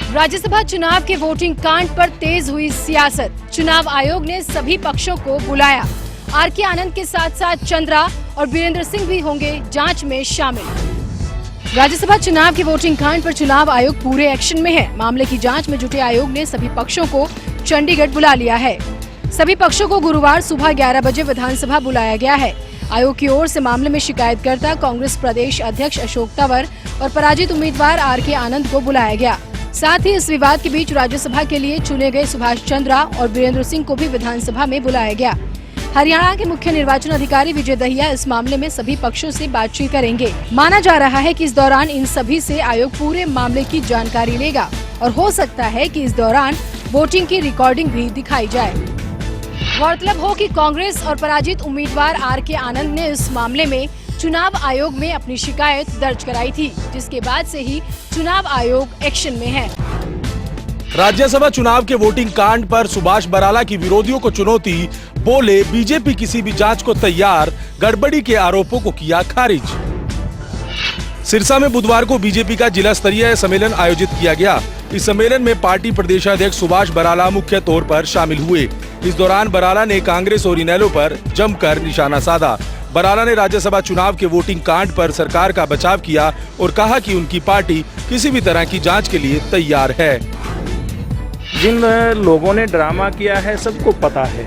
राज्यसभा चुनाव के वोटिंग कांड पर तेज हुई सियासत। चुनाव आयोग ने सभी पक्षों को बुलाया। आर.के. आनंद के साथ साथ चंद्रा और वीरेंद्र सिंह भी होंगे जांच में शामिल। राज्यसभा चुनाव के वोटिंग कांड पर चुनाव आयोग पूरे एक्शन में है। मामले की जांच में जुटे आयोग ने सभी पक्षों को चंडीगढ़ बुला लिया है। सभी पक्षों को गुरुवार सुबह 11 बजे विधानसभा बुलाया गया है। आयोग की ओर से मामले में शिकायतकर्ता कांग्रेस प्रदेश अध्यक्ष अशोक तंवर और पराजित उम्मीदवार आर.के. आनंद को बुलाया गया। साथ ही इस विवाद के बीच राज्यसभा के लिए चुने गए सुभाष चंद्रा और वीरेंद्र सिंह को भी विधानसभा में बुलाया गया। हरियाणा के मुख्य निर्वाचन अधिकारी विजय दहिया इस मामले में सभी पक्षों से बातचीत करेंगे। माना जा रहा है कि इस दौरान इन सभी से आयोग पूरे मामले की जानकारी लेगा और हो सकता है कि इस दौरान वोटिंग की रिकॉर्डिंग भी दिखाई जाए। गौरतलब हो कि कांग्रेस और पराजित उम्मीदवार आर.के. आनंद ने इस मामले में चुनाव आयोग में अपनी शिकायत दर्ज कराई थी, जिसके बाद से ही चुनाव आयोग एक्शन में है। राज्यसभा चुनाव के वोटिंग कांड पर सुभाष बराला की विरोधियों को चुनौती, बोले बीजेपी किसी भी जांच को तैयार, गड़बड़ी के आरोपों को किया खारिज। सिरसा में बुधवार को बीजेपी का जिला स्तरीय सम्मेलन आयोजित किया गया। इस सम्मेलन में पार्टी प्रदेशाध्यक्ष सुभाष बराला मुख्य तौर पर शामिल हुए। इस दौरान बराला ने कांग्रेस और इनेलो पर जमकर निशाना साधा। बराला ने राज्यसभा चुनाव के वोटिंग कांड पर सरकार का बचाव किया और कहा कि उनकी पार्टी किसी भी तरह की जांच के लिए तैयार है। जिन लोगों ने ड्रामा किया है सबको पता है,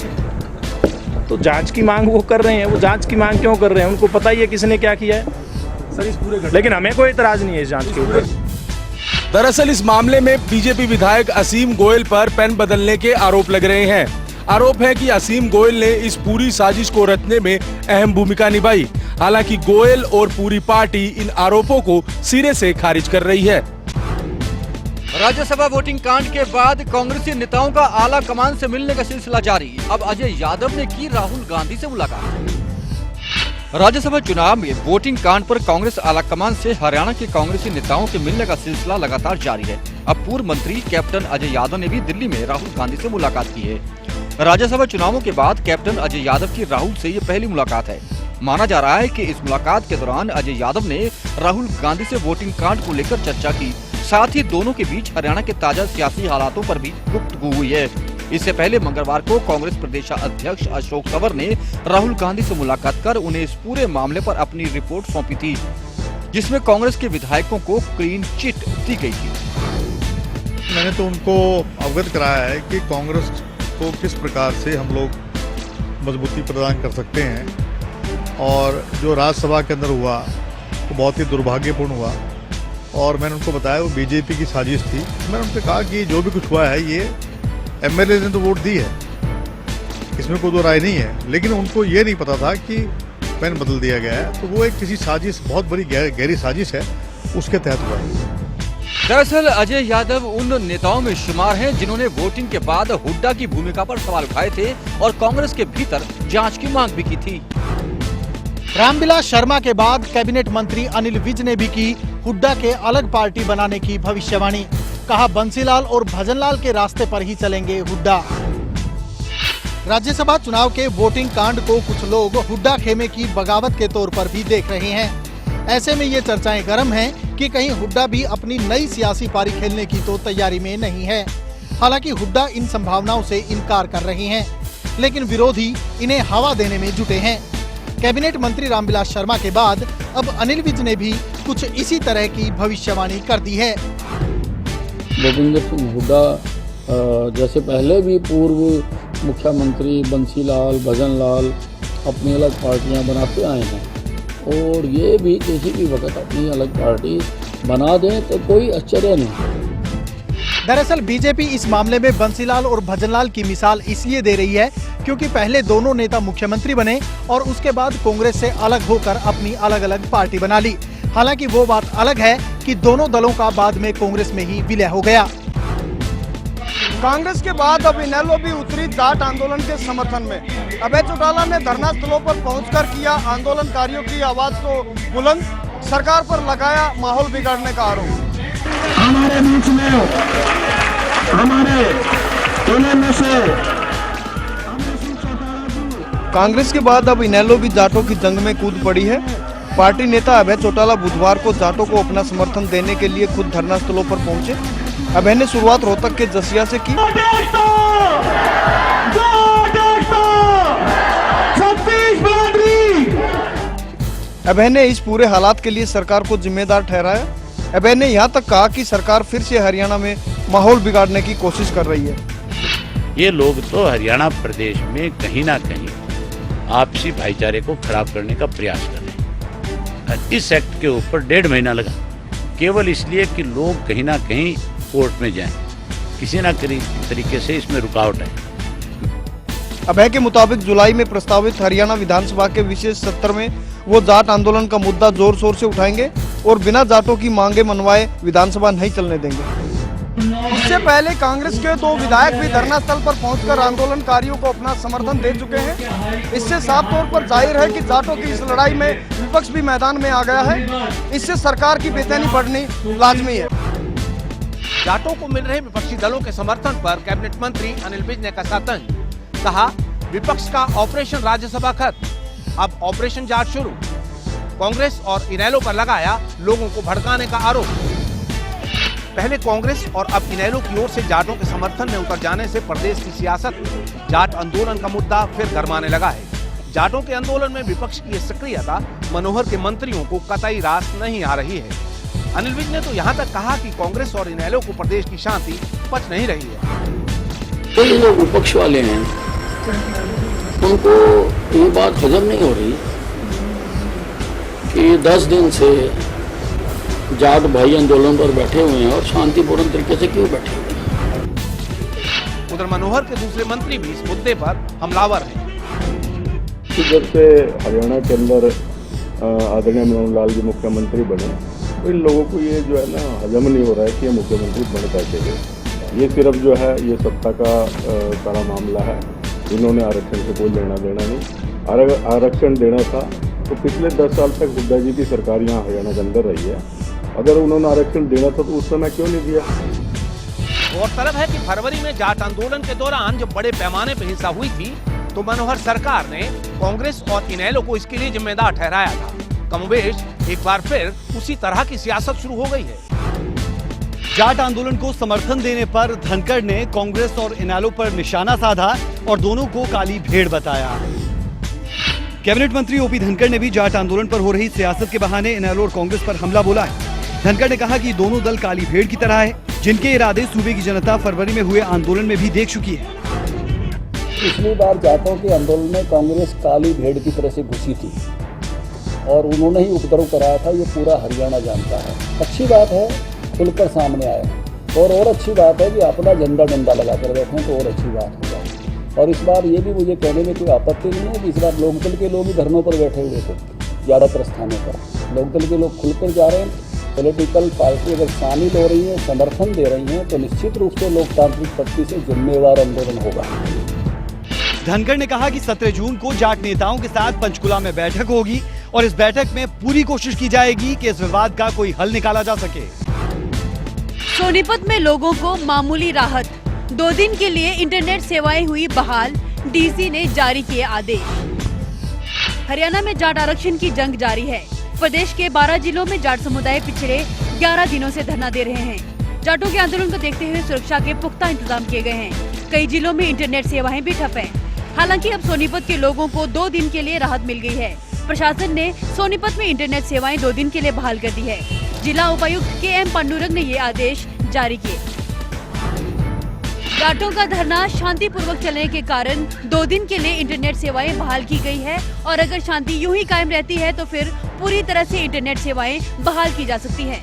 तो जांच की मांग वो कर रहे हैं। वो जांच की मांग क्यों कर रहे हैं? उनको पता ही है किसने क्या किया है सर इस पूरे, लेकिन हमें कोई इतराज नहीं है इस जांच के ऊपर। दरअसल इस मामले में बीजेपी विधायक असीम गोयल पर पेन बदलने के आरोप लग रहे हैं। आरोप है कि असीम गोयल ने इस पूरी साजिश को रचने में अहम भूमिका निभाई। हालांकि गोयल और पूरी पार्टी इन आरोपों को सिरे से खारिज कर रही है। राज्यसभा वोटिंग कांड के बाद कांग्रेसी नेताओं का आला कमान से मिलने का सिलसिला जारी। अब अजय यादव ने की राहुल गांधी से मुलाकात। राज्यसभा चुनाव में वोटिंग कांड पर कांग्रेस आला कमान से हरियाणा के कांग्रेसी नेताओं के मिलने का सिलसिला लगातार जारी है। अब पूर्व मंत्री कैप्टन अजय यादव ने भी दिल्ली में राहुल गांधी से मुलाकात की है। राज्यसभा चुनावों के बाद कैप्टन अजय यादव की राहुल से ये पहली मुलाकात है। माना जा रहा है कि इस मुलाकात के दौरान अजय यादव ने राहुल गांधी से वोटिंग कांड को लेकर चर्चा की। साथ ही दोनों के बीच हरियाणा के ताजा सियासी हालातों पर भी गुफ्तगू हुई है। इससे पहले मंगलवार को कांग्रेस प्रदेश अध्यक्ष अशोक तंवर ने राहुल गांधी से मुलाकात कर उन्हें इस पूरे मामले पर अपनी रिपोर्ट सौंपी थी, जिसमें कांग्रेस के विधायकों को क्लीन चिट दी गई थी। मैंने तो उनको अवगत कराया है कि कांग्रेस को किस प्रकार से हम लोग मजबूती प्रदान कर सकते हैं, और जो राज्यसभा के अंदर हुआ वो बहुत ही दुर्भाग्यपूर्ण हुआ। और मैंने उनको बताया वो बीजेपी की साजिश थी। मैंने उनसे कहा कि जो भी कुछ हुआ है ये एमएलए ने तो वोट दी है, इसमें कोई दो राय नहीं है, लेकिन उनको ये नहीं पता था कि पेन बदल दिया गया है। तो वो एक किसी साजिश, बहुत बड़ी गहरी साजिश है, उसके तहत हुआ है। दरअसल अजय यादव उन नेताओं में शुमार हैं जिन्होंने वोटिंग के बाद हुड्डा की भूमिका पर सवाल उठाए थे और कांग्रेस के भीतर जांच की मांग भी की थी। रामविलास शर्मा के बाद कैबिनेट मंत्री अनिल विज ने भी की हुड्डा के अलग पार्टी बनाने की भविष्यवाणी। कहा बंसीलाल और भजनलाल के रास्ते पर ही चलेंगे हुड्डा। राज्यसभा चुनाव के वोटिंग कांड को कुछ लोग हुड्डा खेमे की बगावत के तौर पर भी देख रहे हैं। ऐसे में ये चर्चाएं गर्म हैं कि कहीं हुड्डा भी अपनी नई सियासी पारी खेलने की तो तैयारी में नहीं है। हालांकि हुड्डा इन संभावनाओं से इनकार कर रहे हैं, लेकिन विरोधी इन्हें हवा देने में जुटे हैं। कैबिनेट मंत्री रामविलास शर्मा के बाद अब अनिल विज ने भी कुछ इसी तरह की भविष्यवाणी कर दी है। भूपेंद्र सिंह हुड्डा जैसे पहले भी पूर्व मुख्यमंत्री बंसीलाल, भजनलाल अपनी अलग पार्टियां बनाते आए हैं, और ये भी किसी भी वक्त अपनी अलग पार्टी बना दें तो कोई आश्चर्य नहीं। दरअसल बीजेपी इस मामले में बंसीलाल और भजनलाल की मिसाल इसलिए दे रही है क्योंकि पहले दोनों नेता मुख्यमंत्री बने और उसके बाद कांग्रेस से अलग होकर अपनी अलग अलग पार्टी बना ली। हालांकि वो बात अलग है कि दोनों दलों का बाद में कांग्रेस में ही विलय हो गया। कांग्रेस के बाद अब इनेलो भी उतरी जाट आंदोलन के समर्थन में। अभय चौटाला ने धरना स्थलों पर पहुंचकर किया आंदोलनकारियों की आवाज को बुलंद, सरकार पर लगाया माहौल बिगाड़ने का आरोप। हमारे बीच में हमारे इनेलो से कांग्रेस के बाद अब इनेलो भी जाटों की जंग में कूद पड़ी है। पार्टी नेता अभय चौटाला बुधवार को जाटों को अपना समर्थन देने के लिए खुद धरना स्थलों पर पहुंचे। अभय ने शुरुआत रोहतक के जसिया से की। अभय ने इस पूरे हालात के लिए सरकार को जिम्मेदार ठहराया। अभय ने यहाँ तक कहा कि सरकार फिर से हरियाणा में माहौल बिगाड़ने की कोशिश कर रही है। ये लोग तो हरियाणा प्रदेश में कहीं ना कहीं आपसी भाईचारे को खराब करने का प्रयास कर रहे हैं। इस एक्ट के ऊपर 1.5 महीना लगा, केवल इसलिए कि लोग कहीं ना कहीं कोर्ट में जाएं। किसी न किसी तरीके से इसमें रुकावट है। अभय के मुताबिक जुलाई में प्रस्तावित हरियाणा विधानसभा के विशेष सत्र में वो जाट आंदोलन का मुद्दा जोर शोर से उठाएंगे और बिना जाटों की मांगे मनवाए विधानसभा नहीं चलने देंगे। इससे पहले कांग्रेस के 2 विधायक भी धरना स्थल पर पहुंचकर आंदोलनकारियों को अपना समर्थन दे चुके हैं। इससे साफ तौर पर जाहिर है कि जाटों की इस लड़ाई में विपक्ष भी मैदान में आ गया है। इससे सरकार की बेचैनी बढ़नी लाजमी है। जाटों को मिल रहे विपक्षी दलों के समर्थन पर कैबिनेट मंत्री अनिल विज ने कसा तंज। कहा, विपक्ष का ऑपरेशन राज्यसभा खत्म, अब ऑपरेशन जाट शुरू। कांग्रेस और इनेलो पर लगाया लोगों को भड़काने का आरोप। पहले कांग्रेस और अब इनेलो की ओर से जाटों के समर्थन में उतर जाने से प्रदेश की सियासत में जाट आंदोलन का मुद्दा फिर गरमाने लगा है। जाटों के आंदोलन में विपक्ष की सक्रियता मनोहर के मंत्रियों को कतई रास नहीं आ रही है। अनिल विज ने तो यहाँ तक कहा कि कांग्रेस और इनेलो को प्रदेश की शांति पच नहीं रही है। तो ये लोग विपक्ष वाले हैं, उनको ये बात हजम नहीं हो रही कि 10 दिन से जाट भाई आंदोलन पर बैठे हुए हैं और शांतिपूर्ण तरीके से क्यों बैठे हुए हैं। उधर मनोहर के दूसरे मंत्री भी इस मुद्दे पर हमलावर हैं। जब से हरियाणा के अंदर आदरणीय मनोहर लाल जी मुख्यमंत्री बने, तो इन लोगों को ये जो है ना हजम नहीं हो रहा है कि ये मुख्यमंत्री बन कैसे गए। ये सिर्फ जो है ये सत्ता का सारा मामला है। इन्होंने आरक्षण से कोई लेना देना नहीं। आरक्षण देना था तो पिछले 10 साल तक हुड्डा जी की सरकार यहाँ हरियाणा के अंदर रही है। अगर उन्होंने आरक्षण देना था तो उस समय क्यों नहीं दिया। गौरतलब है कि फरवरी में जाट आंदोलन के दौरान जब बड़े पैमाने पर हिंसा हुई थी तो मनोहर सरकार ने कांग्रेस और इनेलो को इसके लिए जिम्मेदार ठहराया था। कमोबेश एक बार फिर उसी तरह की सियासत शुरू हो गई है। जाट आंदोलन को समर्थन देने पर धनखड़ ने कांग्रेस और इनेलो पर निशाना साधा और दोनों को काली भेड़ बताया। कैबिनेट मंत्री ओपी धनखड़ ने भी जाट आंदोलन पर हो रही सियासत के बहाने इनेलो और कांग्रेस पर हमला बोला है। धनखड़ ने कहा कि दोनों दल काली भेड़ की तरह है, जिनके इरादे सूबे की जनता फरवरी में हुए आंदोलन में भी देख चुकी है। पिछली बार जाटों के आंदोलन में कांग्रेस काली भेड़ की तरह से घुसी थी और उन्होंने ही उपद्रव कराया था। ये पूरा हरियाणा जानता है। अच्छी बात है खुलकर सामने आए और अच्छी बात है कि अपना झंडा डंडा लगाकर बैठे तो और अच्छी बात हो जाए। और इस बार ये भी मुझे कहने में कोई आपत्ति नहीं है कि इस बार लोकदल के लोग ही धरनों पर बैठे हुए थे। ज़्यादातर स्थानों पर लोकदल के लोग खुलकर जा रहे हैं। पॉलिटिकल पार्टी अगर शामिल हो रही है, समर्थन दे रही हैं, तो निश्चित रूप से लोकतांत्रिक पद्धति से जिम्मेवार आंदोलन होगा। धनखड़ ने कहा कि 17 जून को जाट नेताओं के साथ पंचकुला में बैठक होगी और इस बैठक में पूरी कोशिश की जाएगी कि इस विवाद का कोई हल निकाला जा सके। सोनीपत में लोगों को मामूली राहत, 2 दिन के लिए इंटरनेट सेवाएं हुई बहाल, डीसी ने जारी किए आदेश। हरियाणा में जाट आरक्षण की जंग जारी है। प्रदेश के 12 जिलों में जाट समुदाय पिछले 11 दिनों से धरना दे रहे हैं। जाटों के आंदोलन को देखते हुए सुरक्षा के पुख्ता इंतजाम किए गए हैं। कई जिलों में इंटरनेट सेवाएं भी ठप हैं। हालांकि अब सोनीपत के लोगों को 2 दिन के लिए राहत मिल गई है। प्रशासन ने सोनीपत में इंटरनेट सेवाएं 2 दिन के लिए बहाल कर दी है। जिला उपायुक्त के.एम. पांडुरंग ने ये आदेश जारी किए। जाटों का धरना शांतिपूर्वक चलने के कारण 2 दिन के लिए इंटरनेट सेवाएं बहाल की गई है और अगर शांति यूं ही कायम रहती है तो फिर पूरी तरह से इंटरनेट सेवाएं बहाल की जा सकती हैं।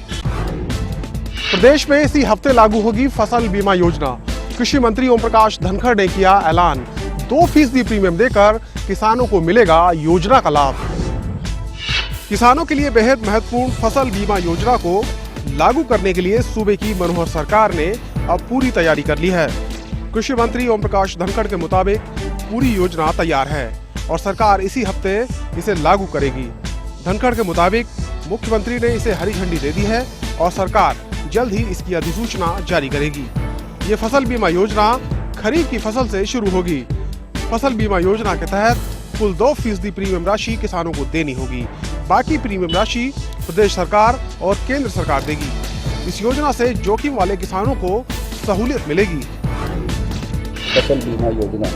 प्रदेश में इसी हफ्ते लागू होगी फसल बीमा योजना। कृषि मंत्री ओम प्रकाश धनखड़ ने किया ऐलान, 2% प्रीमियम देकर किसानों को मिलेगा योजना का लाभ। किसानों के लिए बेहद महत्वपूर्ण फसल बीमा योजना को लागू करने के लिए सूबे की मनोहर सरकार ने अब पूरी तैयारी कर ली है। कृषि मंत्री ओम प्रकाश धनखड़ के मुताबिक पूरी योजना तैयार है और सरकार इसी हफ्ते इसे लागू करेगी। धनखड़ के मुताबिक मुख्यमंत्री ने इसे हरी झंडी दे दी है और सरकार जल्द ही इसकी अधिसूचना जारी करेगी। ये फसल बीमा योजना खरीफ की फसल से शुरू होगी। फसल बीमा योजना के तहत कुल 2% प्रीमियम राशि किसानों को देनी होगी। बाकी प्रीमियम राशि प्रदेश सरकार और केंद्र सरकार देगी। इस योजना से जोखिम वाले किसानों को सहूलियत मिलेगी। फसल बीमा योजना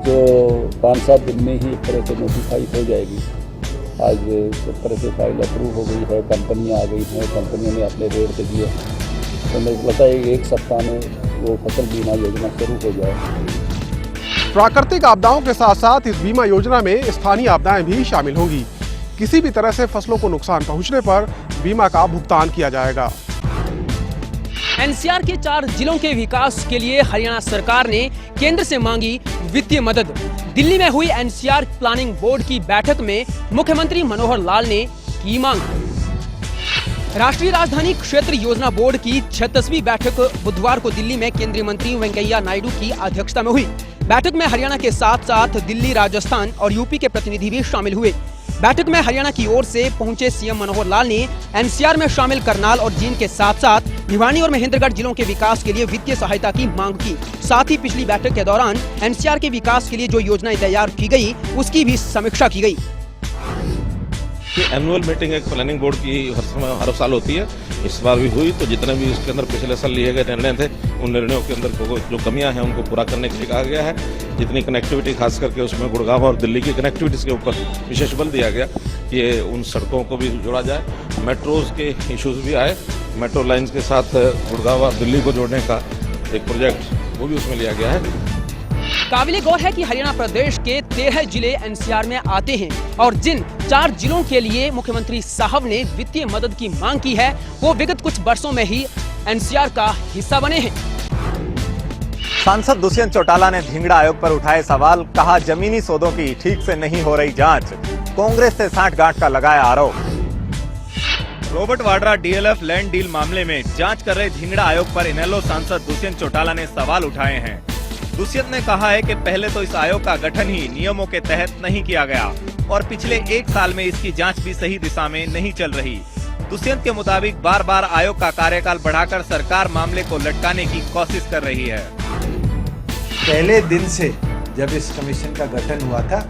जो 5-7 दिन में ही एक तरह से नोटिफाई हो जाएगी। आज एक तरह से फाइल अप्रूव हो गई है, कंपनियां आ गई हैं, कंपनियों ने अपने रेट दे दिए, तो मुझे लगता है कि 1 सप्ताह में वो फसल बीमा योजना शुरू हो जाए। प्राकृतिक आपदाओं के साथ साथ इस बीमा योजना में स्थानीय आपदाएं भी शामिल होंगी। किसी भी तरह से फसलों को नुकसान पहुंचने पर बीमा का भुगतान किया जाएगा। एनसीआर के 4 जिलों के विकास के लिए हरियाणा सरकार ने केंद्र से मांगी वित्तीय मदद। दिल्ली में हुई एनसीआर प्लानिंग बोर्ड की बैठक में मुख्यमंत्री मनोहर लाल ने की मांग। राष्ट्रीय राजधानी क्षेत्र योजना बोर्ड की 36वीं बैठक बुधवार को दिल्ली में केंद्रीय मंत्री वेंकैया नायडू की अध्यक्षता में हुई। बैठक में हरियाणा के साथ साथ दिल्ली, राजस्थान और यूपी के प्रतिनिधि भी शामिल हुए। बैठक में हरियाणा की ओर से पहुंचे सीएम मनोहर लाल ने एनसीआर में शामिल करनाल और जींद के साथ साथ भिवानी और महेंद्रगढ़ जिलों के विकास के लिए वित्तीय सहायता की मांग की। साथ ही पिछली बैठक के दौरान एनसीआर के विकास के लिए जो योजनाएं तैयार की गई उसकी भी समीक्षा की गई। एनुअल मीटिंग एक प्लानिंग बोर्ड की हर साल होती है, इस बार भी हुई। तो जितने भी इसके अंदर पिछले साल लिए गए निर्णय थे, उन निर्णयों के अंदर जो कमियां हैं उनको पूरा करने के लिए कहा गया है। जितनी कनेक्टिविटी खास करके उसमें गुड़गांव और दिल्ली की कनेक्टिविटीज के ऊपर विशेष बल दिया गया कि उन सड़कों को भी जोड़ा जाए। मेट्रोज के इश्यूज भी आए, मेट्रो लाइन्स के साथ गुड़गांव और दिल्ली को जोड़ने का एक प्रोजेक्ट वो भी उसमें लिया गया है। काबिले गौर है कि हरियाणा प्रदेश के 13 जिले एनसीआर में आते हैं और जिन 4 जिलों के लिए मुख्यमंत्री साहब ने वित्तीय मदद की मांग की है वो विगत कुछ वर्षों में ही एनसीआर का हिस्सा बने हैं। सांसद दुष्यंत चौटाला ने धिंगड़ा आयोग पर उठाए सवाल, कहा जमीनी सौदों की ठीक से नहीं हो रही जांच, कांग्रेस से सांठगांठ का लगाया आरोप। Robert Vadra DLF land deal मामले में जांच कर रहे धिंगड़ा आयोग पर इनेलो सांसद दुष्यंत चौटाला ने सवाल उठाए हैं। दुष्यंत ने कहा है कि पहले तो इस आयोग का गठन ही नियमों के तहत नहीं किया गया और पिछले 1 साल में इसकी जांच भी सही दिशा में नहीं चल रही। दुष्यंत के मुताबिक बार बार आयोग का कार्यकाल बढ़ाकर सरकार मामले को लटकाने की कोशिश कर रही है। पहले दिन से जब इस कमीशन का गठन हुआ था,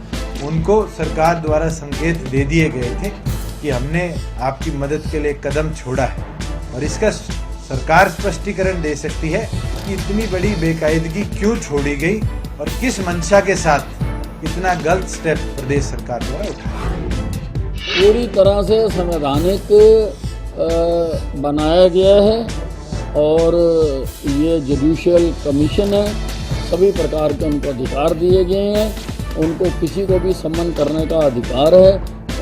उनको सरकार द्वारा संकेत दे दिए गए थे कि हमने आपकी मदद के लिए कदम छोड़ा है और इसका सरकार स्पष्टीकरण दे सकती है कि इतनी बड़ी बेकायदगी क्यों छोड़ी गई और किस मंशा के साथ इतना गलत स्टेप प्रदेश सरकार द्वारा उठाया। पूरी तरह से संवैधानिक बनाया गया है और ये जुडिशियल कमीशन है, सभी प्रकार के उनको अधिकार दिए गए हैं, उनको किसी को भी सम्मन करने का अधिकार है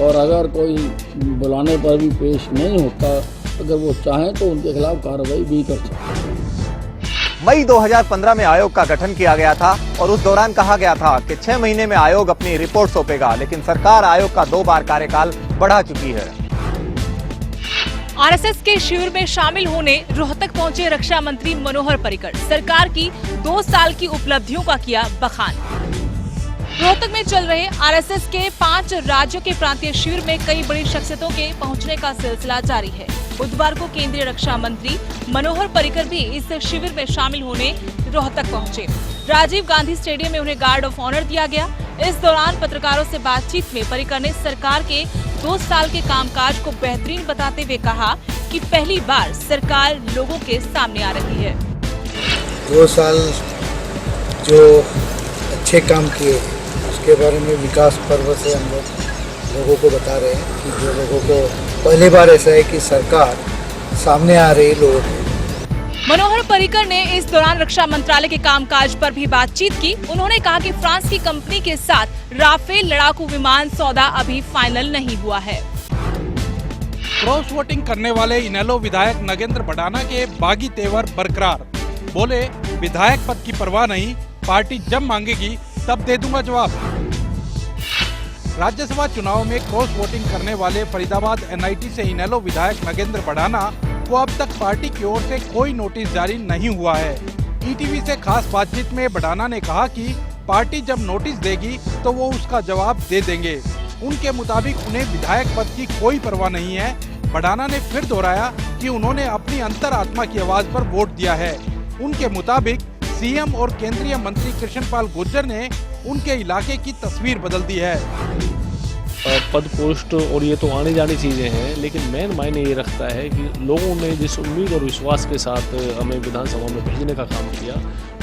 और अगर कोई बुलाने पर भी पेश नहीं होता, अगर वो चाहें तो उनके खिलाफ कार्रवाई भी कर सकते हैं। मई 2015 में आयोग का गठन किया गया था और उस दौरान कहा गया था कि 6 महीने में आयोग अपनी रिपोर्ट सौंपेगा, लेकिन सरकार आयोग का 2 बार कार्यकाल बढ़ा चुकी है। आरएसएस के शिविर में शामिल होने रोहतक पहुंचे रक्षा मंत्री मनोहर पर्रिकर सरकार की 2 साल की उपलब्धियों का किया बखान। रोहतक में चल रहे आरएसएस के 5 राज्यों के प्रांतीय शिविर में कई बड़ी शख्सियतों के पहुंचने का सिलसिला जारी है। बुधवार को केंद्रीय रक्षा मंत्री मनोहर पर्रिकर भी इस शिविर में शामिल होने रोहतक पहुंचे। राजीव गांधी स्टेडियम में उन्हें गार्ड ऑफ ऑनर दिया गया। इस दौरान पत्रकारों से बातचीत में पर्रिकर ने सरकार के 2 साल के कामकाज को बेहतरीन बताते हुए कहा कि पहली बार सरकार लोगों के सामने आ रही है। 2 साल जो अच्छे काम किए उसके बारे में विकास पर्व से हम लोगों को बता रहे हैं कि जो लोगों को पहली बार ऐसा है कि सरकार सामने आ रही लोगों को। मनोहर पर्रिकर ने इस दौरान रक्षा मंत्रालय के कामकाज पर भी बातचीत की। उन्होंने कहा कि फ्रांस की कंपनी के साथ राफेल लड़ाकू विमान सौदा अभी फाइनल नहीं हुआ है। क्रॉस वोटिंग करने वाले इनेलो विधायक नगेंद्र भड़ाना के बागी तेवर बरकरार, बोले विधायक पद की परवाह नहीं, पार्टी जब मांगेगी तब दे दूंगा जवाब। राज्यसभा चुनाव में क्रॉस वोटिंग करने वाले फरीदाबाद एनआईटी से इनेलो विधायक नगेंद्र भड़ाना को अब तक पार्टी की ओर से कोई नोटिस जारी नहीं हुआ है। ईटीवी से खास बातचीत में भड़ाना ने कहा कि पार्टी जब नोटिस देगी तो वो उसका जवाब दे देंगे। उनके मुताबिक उन्हें विधायक पद की कोई परवाह नहीं है। भड़ाना ने फिर दोहराया कि उन्होंने अपनी अंतरात्मा की आवाज पर वोट दिया है। उनके मुताबिक सीएम और केंद्रीय मंत्री कृष्णपाल गुर्जर ने उनके इलाके की तस्वीर बदल दी है। पद पोस्ट और ये तो आने जानी चीज़ें हैं, लेकिन मेन मायने ये रखता है कि लोगों ने जिस उम्मीद और विश्वास के साथ हमें विधानसभा में भेजने का काम किया,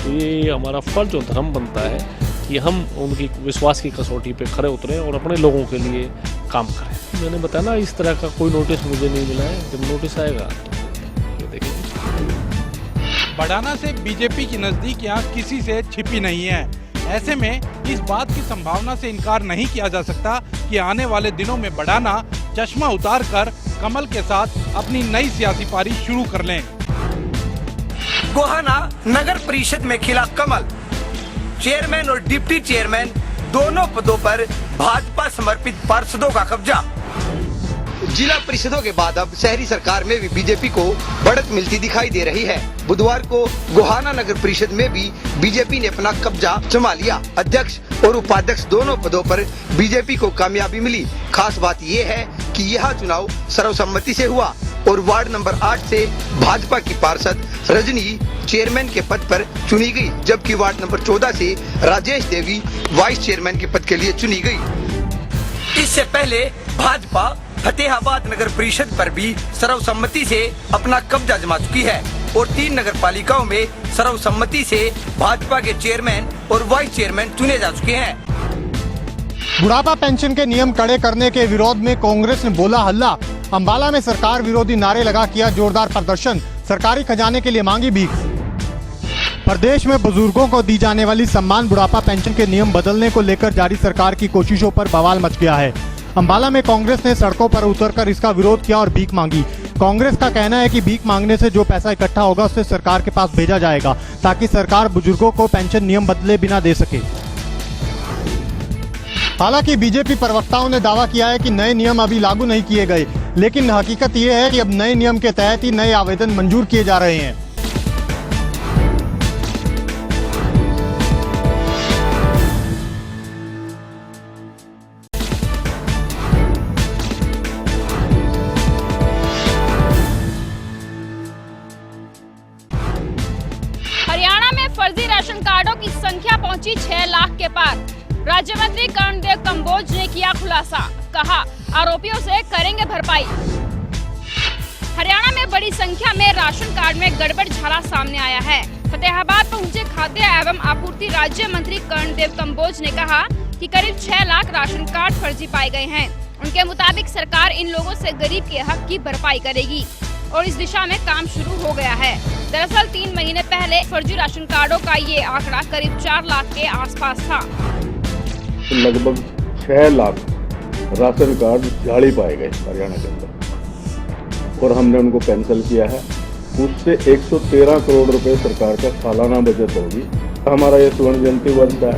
तो ये हमारा फर्ज और धर्म बनता है कि हम उनकी विश्वास की कसौटी पे खरे उतरें और अपने लोगों के लिए काम करें। मैंने बताया ना, इस तरह का कोई नोटिस मुझे नहीं मिला है। जब नोटिस आएगा तो देखेंगे। बढ़ाना से बीजेपी की नजदीकियां किसी से छिपी नहीं है। ऐसे में इस बात की संभावना से इनकार नहीं किया जा सकता कि आने वाले दिनों में बढ़ाना चश्मा उतारकर कमल के साथ अपनी नई सियासी पारी शुरू कर लें। गोहाना नगर परिषद में खिला कमल। चेयरमैन और डिप्टी चेयरमैन दोनों पदों पर भाजपा समर्पित पार्षदों का कब्जा। जिला परिषदों के बाद अब शहरी सरकार में भी बीजेपी को बढ़त मिलती दिखाई दे रही है। बुधवार को गोहाना नगर परिषद में भी बीजेपी ने अपना कब्जा जमा लिया। अध्यक्ष और उपाध्यक्ष दोनों पदों पर बीजेपी को कामयाबी मिली। खास बात ये है कि यह चुनाव सर्वसम्मति से हुआ और वार्ड नंबर 8 से भाजपा की पार्षद रजनी चेयरमैन के पद पर चुनी गई, जबकि वार्ड नंबर 14 से राजेश देवी वाइस चेयरमैन के पद के लिए चुनी गई। इससे पहले भाजपा फतेहाबाद नगर परिषद पर भी सर्वसम्मति से अपना कब्जा जमा चुकी है और 3 नगर पालिकाओं में सर्वसम्मति से भाजपा के चेयरमैन और वाइस चेयरमैन चुने जा चुके हैं। बुढ़ापा पेंशन के नियम कड़े करने के विरोध में कांग्रेस ने बोला हल्ला। अंबाला में सरकार विरोधी नारे लगा किया जोरदार प्रदर्शन। सरकारी खजाने के लिए मांगी भीख। प्रदेश में बुजुर्गों को दी जाने वाली सम्मान बुढ़ापा पेंशन के नियम बदलने को लेकर जारी सरकार की कोशिशों पर बवाल मच गया है। अंबाला में कांग्रेस ने सड़कों पर उतरकर इसका विरोध किया और भीख मांगी। कांग्रेस का कहना है कि भीख मांगने से जो पैसा इकट्ठा होगा उससे सरकार के पास भेजा जाएगा, ताकि सरकार बुजुर्गों को पेंशन नियम बदले बिना दे सके। हालांकि बीजेपी प्रवक्ताओं ने दावा किया है कि नए नियम अभी लागू नहीं किए गए, लेकिन हकीकत ये है कि अब नए नियम के तहत ही नए आवेदन मंजूर किए जा रहे हैं। हरियाणा में फर्जी राशन कार्डों की संख्या पहुंची 6 लाख के पार। राज्य मंत्री कर्णदेव कंबोज ने किया खुलासा, कहा आरोपियों से करेंगे भरपाई। हरियाणा में बड़ी संख्या में राशन कार्ड में गड़बड़ झाला सामने आया है। फतेहाबाद पहुंचे खाद्य एवं आपूर्ति राज्य मंत्री कर्णदेव कंबोज ने कहा कि करीब 6 लाख राशन कार्ड फर्जी पाए गए हैं। उनके मुताबिक सरकार इन लोगों से गरीब के हक की भरपाई करेगी और इस दिशा में काम शुरू हो गया है। दरअसल 3 महीने पहले फर्जी राशन कार्डों का ये आंकड़ा करीब 4 लाख के आसपास था। लगभग 6 लाख राशन कार्ड जाली पाए गए हरियाणा के अंदर और हमने उनको कैंसिल किया है। उससे 113 करोड़ रुपए सरकार का सालाना बजट होगी। हमारा ये स्वर्ण जयंती वर्ष है।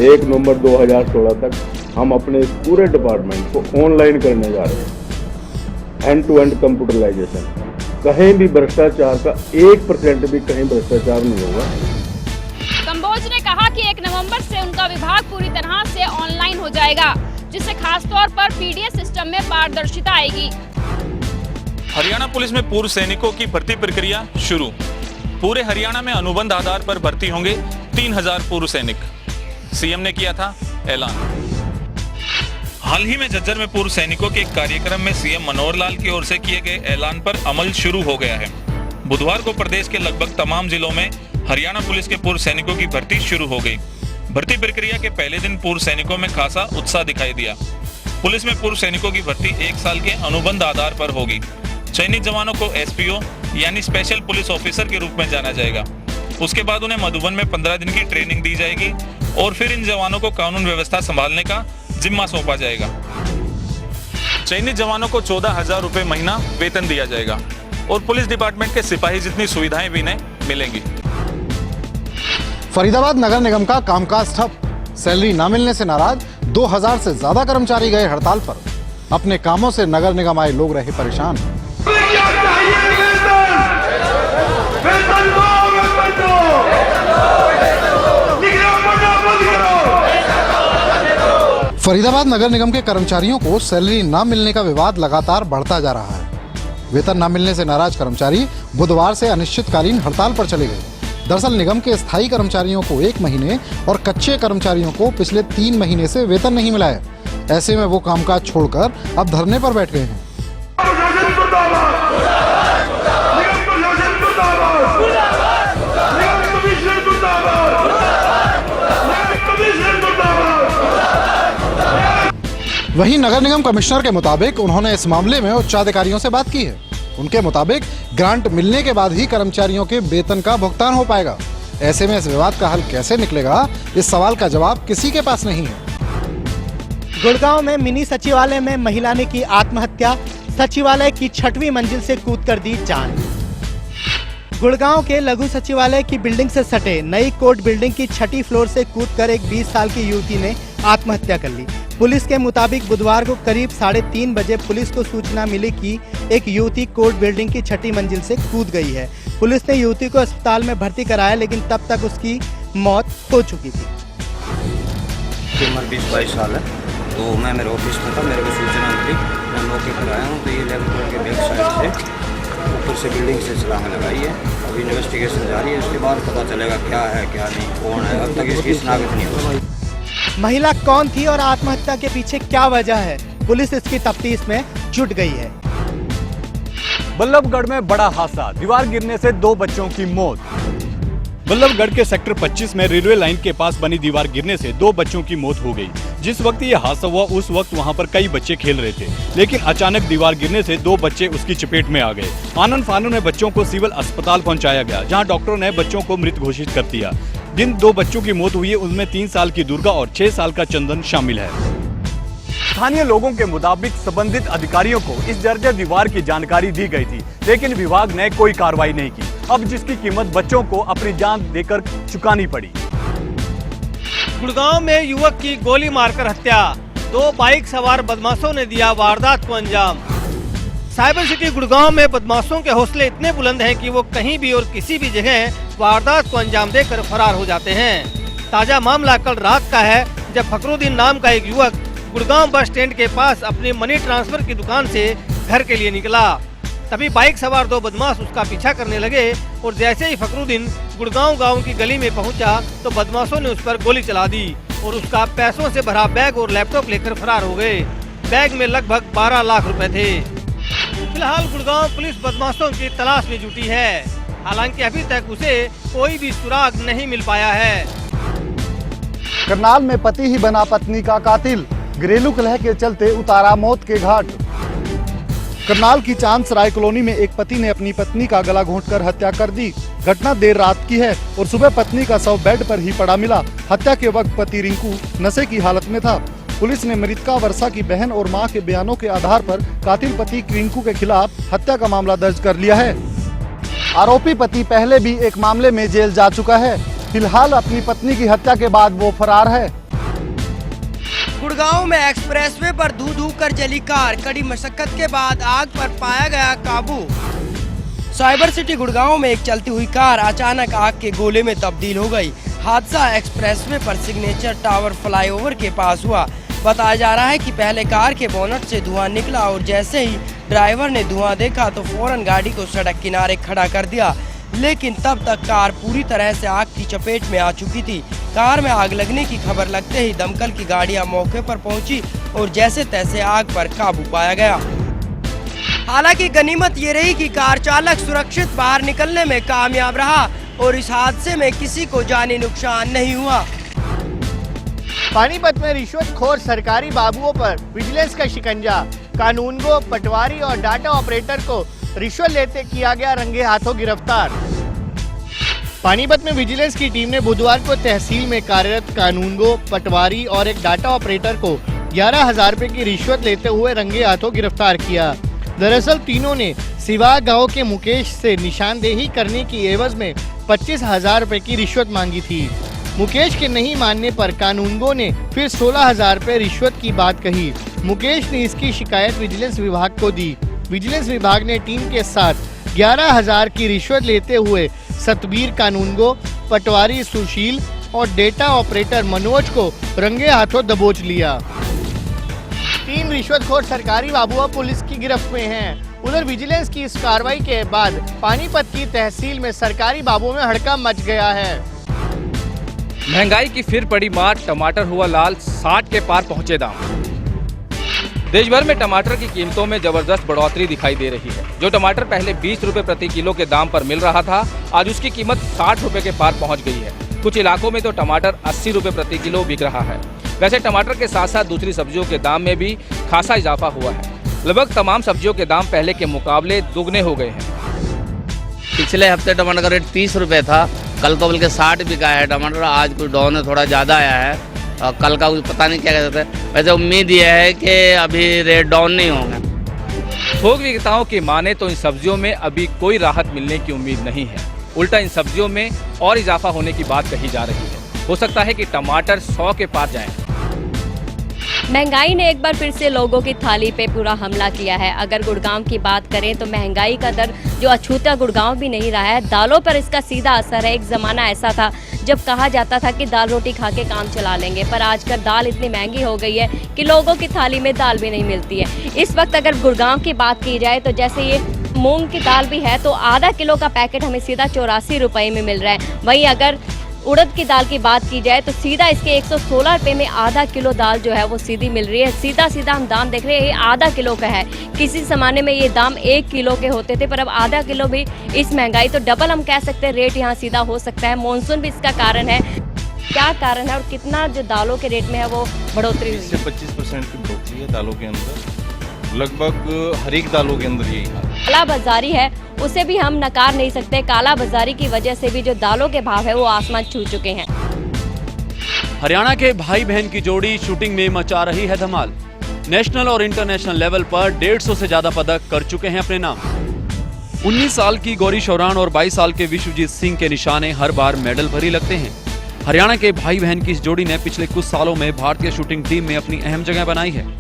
1 नवंबर 2016 तक हम अपने पूरे डिपार्टमेंट को ऑनलाइन करने जा रहे हैं। End to end computerization. कहीं भी भ्रष्टाचार का 1% भी कहीं भ्रष्टाचार नहीं होगा। कंबोज ने कहा कि 1 नवंबर से उनका विभाग पूरी तरह से ऑनलाइन हो जाएगा, जिससे खास तौर पर पीडीएस सिस्टम में पारदर्शिता आएगी। हरियाणा पुलिस में पूर्व सैनिकों की भर्ती प्रक्रिया शुरू। पूरे हरियाणा में अनुबंध आधार पर भर्ती होंगे 3000 पूर्व सैनिक। सीएम ने किया था ऐलान। हाल ही में झज्जर में पूर्व सैनिकों के एक कार्यक्रम में सीएम मनोहर लाल की ओर से किए गए ऐलान पर अमल शुरू हो गया है। बुधवार को प्रदेश के लगभग तमाम जिलों में हरियाणा पुलिस के पूर्व सैनिकों की भर्ती शुरू हो गई। भर्ती प्रक्रिया के पहले दिन पूर्व सैनिकों में खासा उत्साह दिखाई दिया। पुलिस में पूर्व सैनिकों की भर्ती 1 साल के अनुबंध आधार पर होगी। चयनित जवानों को एसपीओ यानी स्पेशल पुलिस ऑफिसर के रूप में जाना जाएगा। उसके बाद उन्हें मधुबन में 15 दिन की ट्रेनिंग दी जाएगी और फिर इन जवानों को कानून व्यवस्था संभालने का जिम्मा सौंपा जाएगा। चयनित जवानों को 14,000 रुपए महीना वेतन दिया जाएगा और पुलिस डिपार्टमेंट के सिपाही जितनी सुविधाएं भी इन्हें मिलेंगी। फरीदाबाद नगर निगम का कामकाज ठप। सैलरी न मिलने से नाराज 2000 से ज्यादा कर्मचारी गए हड़ताल पर। अपने कामों से नगर निगम आए लोग रहे परेशान। फरीदाबाद नगर निगम के कर्मचारियों को सैलरी न मिलने का विवाद लगातार बढ़ता जा रहा है। वेतन न मिलने से नाराज कर्मचारी बुधवार से अनिश्चितकालीन हड़ताल पर चले गए। दरअसल निगम के स्थायी कर्मचारियों को 1 महीने और कच्चे कर्मचारियों को पिछले 3 महीने से वेतन नहीं मिला है। ऐसे में वो कामकाज छोड़कर अब धरने पर बैठ गए हैं। वहीं नगर निगम कमिश्नर के मुताबिक उन्होंने इस मामले में उच्चाधिकारियों से बात की है। उनके मुताबिक ग्रांट मिलने के बाद ही कर्मचारियों के वेतन का भुगतान हो पाएगा। ऐसे में इस विवाद का हल कैसे निकलेगा, इस सवाल का जवाब किसी के पास नहीं है। गुड़गांव में मिनी सचिवालय में महिला ने की आत्महत्या, सचिवालय की 6वीं मंजिल से कूदकर दी जान। गुड़गांव के लघु सचिवालय की बिल्डिंग से सटे नई कोर्ट बिल्डिंग की 6ठी फ्लोर से कूदकर एक 20 साल की युवती ने आत्महत्या कर ली। पुलिस के मुताबिक बुधवार को करीब 3:30 बजे पुलिस को सूचना मिली कि एक युवती कोर्ट बिल्डिंग की 6ठी मंजिल से कूद गई है। पुलिस ने युवती को अस्पताल में भर्ती कराया, लेकिन तब तक उसकी मौत हो चुकी थी। उम्र 20-22 साल है। तो मैं मेरे ऑफिस में था, मेरे को सूचना मिली, मैं मौके पर आया हूँ। तो ये लेवल के बैक साइड से ऊपर से बिल्डिंग से छलांग लगाई है। अभी इन्वेस्टिगेशन जारी है, उसके बाद पता चलेगा क्या है क्या नहीं, कौन है। अब तक इसकी शिनाख्त नहीं हुई। महिला कौन थी और आत्महत्या के पीछे क्या वजह है, पुलिस इसकी तफ्तीश में जुट गई है। बल्लभगढ़ में बड़ा हादसा, दीवार गिरने से 2 बच्चों की मौत। बल्लभगढ़ के सेक्टर 25 में रेलवे लाइन के पास बनी दीवार गिरने से 2 बच्चों की मौत हो गई। जिस वक्त ये हादसा हुआ उस वक्त वहां पर कई बच्चे खेल रहे थे, लेकिन अचानक दीवार गिरने से 2 बच्चे उसकी चपेट में आ गए। आनन फानन में बच्चों को सिविल अस्पताल पहुंचाया गया, जहां डॉक्टरों ने बच्चों को मृत घोषित कर दिया। जिन 2 बच्चों की मौत हुई है उनमें 3 साल की दुर्गा और 6 साल का चंदन शामिल है। स्थानीय लोगों के मुताबिक संबंधित अधिकारियों को इस जर्जर दीवार की जानकारी दी गई थी, लेकिन विभाग ने कोई कार्रवाई नहीं की। अब जिसकी कीमत बच्चों को अपनी जान देकर चुकानी पड़ी। गुड़गांव में युवक की गोली मारकर हत्या, 2 बाइक सवार बदमाशों ने दिया वारदात को अंजाम। साइबर सिटी गुड़गांव में बदमाशों के हौसले इतने बुलंद हैं कि वो कहीं भी और किसी भी जगह वारदात को अंजाम देकर फरार हो जाते हैं। ताजा मामला कल रात का है, जब फखरुद्दीन नाम का एक युवक गुड़गांव बस स्टैंड के पास अपनी मनी ट्रांसफर की दुकान से घर के लिए निकला। तभी बाइक सवार 2 बदमाश उसका पीछा करने लगे और जैसे ही फखरुद्दीन गुड़गांव गांव की गली में पहुंचा तो बदमाशों ने उस पर गोली चला दी और उसका पैसों से भरा बैग और लैपटॉप लेकर फरार हो गए। बैग में लगभग 12 लाख रुपए थे। फिलहाल गुड़गांव पुलिस बदमाशों की तलाश में जुटी है, हालांकि अभी तक उसे कोई भी सुराग नहीं मिल पाया है। करनाल में पति ही बना पत्नी का कातिल, घरेलू कलह के चलते उतारा मौत के घाट। करनाल की चांद सराय कॉलोनी में एक पति ने अपनी पत्नी का गला घोंटकर हत्या कर दी। घटना देर रात की है और सुबह पत्नी का शव बेड पर ही पड़ा मिला। हत्या के वक्त पति रिंकू नशे की हालत में था। पुलिस ने मृतका वर्षा की बहन और मां के बयानों के आधार पर कातिल पति रिंकू के खिलाफ हत्या का मामला दर्ज कर लिया है। आरोपी पति पहले भी एक मामले में जेल जा चुका है। फिलहाल अपनी पत्नी की हत्या के बाद वो फरार है। गुड़गांव में एक्सप्रेसवे पर धू कर जली कार, कड़ी मशक्कत के बाद आग पर पाया गया काबू। साइबर सिटी गुड़गांव में एक चलती हुई कार अचानक आग के गोले में तब्दील हो गई। हादसा एक्सप्रेसवे पर सिग्नेचर टावर फ्लाईओवर के पास हुआ। बताया जा रहा है कि पहले कार के बोनट से धुआं निकला और जैसे ही ड्राइवर ने धुआं देखा तो फौरन गाड़ी को सड़क किनारे खड़ा कर दिया, लेकिन तब तक कार पूरी तरह से आग की चपेट में आ चुकी थी। कार में आग लगने की खबर लगते ही दमकल की गाड़ियां मौके पर पहुंची और जैसे तैसे आग पर काबू पाया गया। हालांकि गनीमत ये रही कि कार चालक सुरक्षित बाहर निकलने में कामयाब रहा और इस हादसे में किसी को जानी नुकसान नहीं हुआ। पानीपत में रिश्वतखोर सरकारी बाबुओं पर विजिलेंस का शिकंजा, कानूनगो, पटवारी और डाटा ऑपरेटर को रिश्वत लेते किया गया रंगे हाथों गिरफ्तार। पानीपत में विजिलेंस की टीम ने बुधवार को तहसील में कार्यरत कानूनगो, पटवारी और एक डाटा ऑपरेटर को 11,000 रुपए की रिश्वत लेते हुए रंगे हाथों गिरफ्तार किया। दरअसल तीनों ने सिवा गांव के मुकेश से निशानदेही करने की एवज में 25,000 रुपए की रिश्वत मांगी थी। मुकेश के नहीं मानने पर कानूनगो ने फिर 16,000 रुपए रिश्वत की बात कही। मुकेश ने इसकी शिकायत विजिलेंस विभाग को दी। विजिलेंस विभाग ने टीम के साथ 11,000 की रिश्वत लेते हुए सतबीर कानूनगो, पटवारी सुशील और डेटा ऑपरेटर मनोज को रंगे हाथों दबोच लिया। 3 रिश्वतखोर सरकारी बाबुआ पुलिस की गिरफ्त में हैं। उधर विजिलेंस की इस कार्रवाई के बाद पानीपत की तहसील में सरकारी बाबुओं में हड़कंप मच गया है। महंगाई की फिर पड़ी मार, टमाटर हुआ लाल, 60 के पार पहुंचे दाम। देश भर में टमाटर की कीमतों में जबरदस्त बढ़ोतरी दिखाई दे रही है। जो टमाटर पहले 20 रुपए प्रति किलो के दाम पर मिल रहा था, आज उसकी कीमत 60 रुपए के पार पहुंच गई है। कुछ इलाकों में तो टमाटर 80 रुपए प्रति किलो बिक रहा है। वैसे टमाटर के साथ साथ दूसरी सब्जियों के दाम में भी खासा इजाफा हुआ है। लगभग तमाम सब्जियों के दाम पहले के मुकाबले दुगने हो गए हैं। पिछले हफ्ते टमाटर का रेट 30 रुपए था, कल तो बल्कि 60 बिका है टमाटर। आज कुछ डाउन है, थोड़ा ज़्यादा आया है और कल का कुछ पता नहीं क्या कहते हैं। वैसे उम्मीद यह है कि अभी रेट डाउन नहीं होंगे। थोक विक्रेताओं की माने तो इन सब्जियों में अभी कोई राहत मिलने की उम्मीद नहीं है। उल्टा इन सब्जियों में और इजाफा होने की बात कही जा रही है। हो सकता है कि टमाटर 100 के पार जाएं। महंगाई ने एक बार फिर से लोगों की थाली पे पूरा हमला किया है। अगर गुड़गांव की बात करें तो महंगाई का दर जो अछूता गुड़गांव भी नहीं रहा है, दालों पर इसका सीधा असर है। एक ज़माना ऐसा था जब कहा जाता था कि दाल रोटी खा के काम चला लेंगे, पर आजकल दाल इतनी महंगी हो गई है कि लोगों की थाली में दाल भी नहीं मिलती है। इस वक्त अगर गुड़गांव की बात की जाए तो जैसे ये मूंग की दाल भी है तो आधा किलो का पैकेट हमें सीधा 84 रुपये में मिल रहा है। वहीं अगर उड़द की दाल की बात की जाए तो सीधा इसके 116 रुपये में आधा किलो दाल जो है वो सीधी मिल रही है। सीधा हम दाम देख रहे हैं, ये आधा किलो का है। किसी ज़माने में ये दाम 1 किलो के होते थे, पर अब आधा किलो भी इस महंगाई तो डबल हम कह सकते हैं रेट यहाँ सीधा हो सकता है। मानसून भी इसका कारण है। क्या कारण है और कितना जो दालों के रेट में है वो बढ़ोतरी हुई? 20 से 25% की बढ़ोतरी है दालों के अंदर, लगभग हर एक दालों के अंदर यही हाल। काला बाजारी है उसे भी हम नकार नहीं सकते। काला बाजारी की वजह से भी जो दालों के भाव है वो आसमान छू चुके हैं। हरियाणा के भाई बहन की जोड़ी शूटिंग में मचा रही है धमाल। नेशनल और इंटरनेशनल लेवल पर 150 से ज्यादा पदक कर चुके हैं अपने नाम। 19 साल की गौरी शौरान और 22 साल के विश्वजीत सिंह के निशाने हर बार मेडल भर ही लगते हैं। हरियाणा के भाई बहन की इस जोड़ी ने पिछले कुछ सालों में भारतीय शूटिंग टीम में अपनी अहम जगह बनाई है।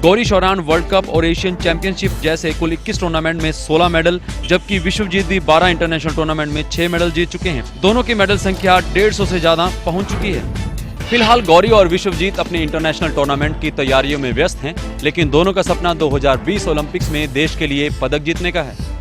गौरी शौरान वर्ल्ड कप और एशियन चैंपियनशिप जैसे कुल 21 टूर्नामेंट में 16 मेडल, जबकि विश्वजीत भी 12 इंटरनेशनल टूर्नामेंट में 6 मेडल जीत चुके हैं। दोनों की मेडल संख्या 150 से ज्यादा पहुंच चुकी है। फिलहाल गौरी और विश्वजीत अपने इंटरनेशनल टूर्नामेंट की तैयारियों में व्यस्त हैं, लेकिन दोनों का सपना 2020 ओलंपिक्स में देश के लिए पदक जीतने का है।